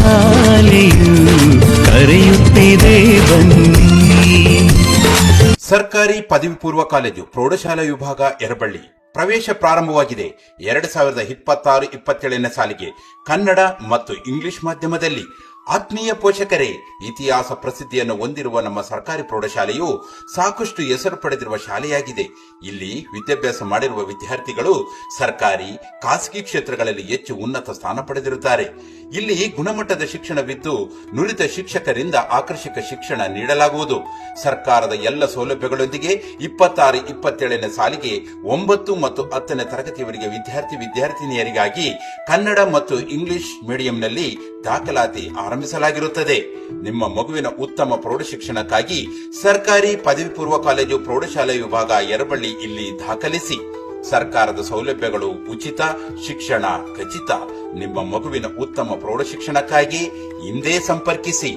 ಶಾಲೆಯು ಕರೆಯುತ್ತಿದೆ ಬನ್ನಿ. ಸರ್ಕಾರಿ ಪದವಿ ಪೂರ್ವ ಕಾಲೇಜು ಪ್ರೌಢಶಾಲಾ ವಿಭಾಗ ಯರಬಳ್ಳಿ ಪ್ರವೇಶ ಪ್ರಾರಂಭವಾಗಿದೆ. 2026-27ನೇ ಸಾಲಿಗೆ ಕನ್ನಡ ಮತ್ತು ಇಂಗ್ಲಿಷ್ ಮಾಧ್ಯಮದಲ್ಲಿ. ಆತ್ಮೀಯ ಪೋಷಕರೇ, ಇತಿಹಾಸ ಪ್ರಸಿದ್ಧಿಯನ್ನು ಹೊಂದಿರುವ ನಮ್ಮ ಸರ್ಕಾರಿ ಪ್ರೌಢಶಾಲೆಯು ಸಾಕಷ್ಟು ಹೆಸರು ಪಡೆದಿರುವ ಶಾಲೆಯಾಗಿದೆ. ಇಲ್ಲಿ ವಿದ್ಯಾಭ್ಯಾಸ ಮಾಡಿರುವ ವಿದ್ಯಾರ್ಥಿಗಳು ಸರ್ಕಾರಿ, ಖಾಸಗಿ ಕ್ಷೇತ್ರಗಳಲ್ಲಿ ಹೆಚ್ಚು ಉನ್ನತ ಸ್ಥಾನ ಪಡೆದಿರುತ್ತಾರೆ. ಇಲ್ಲಿ ಗುಣಮಟ್ಟದ ಶಿಕ್ಷಣವಿದ್ದು ನುರಿತ ಶಿಕ್ಷಕರಿಂದ ಆಕರ್ಷಕ ಶಿಕ್ಷಣ ನೀಡಲಾಗುವುದು. ಸರ್ಕಾರದ ಎಲ್ಲ ಸೌಲಭ್ಯಗಳೊಂದಿಗೆ 26-27ನೇ ಸಾಲಿಗೆ 9 ಮತ್ತು 10ನೇ ತರಗತಿಯವರೆಗೆ ವಿದ್ಯಾರ್ಥಿನಿಯರಿಗಾಗಿ ಕನ್ನಡ ಮತ್ತು ಇಂಗ್ಲಿಷ್ ಮೀಡಿಯಂನಲ್ಲಿ ದಾಖಲಾತಿ ಆರಂಭಿಸಲಾಗಿರುತ್ತದೆ. ನಿಮ್ಮ ಮಗುವಿನ ಉತ್ತಮ ಪ್ರೌಢ ಶಿಕ್ಷಣಕ್ಕಾಗಿ ಸರ್ಕಾರಿ ಪದವಿ ಪೂರ್ವ ಕಾಲೇಜು ಪ್ರೌಢಶಾಲೆ ವಿಭಾಗ ಯರಬಳ್ಳಿ ಇಲ್ಲಿ ದಾಖಲಿಸಿ. ಸರ್ಕಾರದ ಸೌಲಭ್ಯಗಳು ಉಚಿತ, ಶಿಕ್ಷಣ ಖಚಿತ. ನಿಮ್ಮ ಮಗುವಿನ ಉತ್ತಮ ಪ್ರೌಢ ಶಿಕ್ಷಣಕ್ಕಾಗಿ ಹಿಂದೆ ಸಂಪರ್ಕಿಸಿ.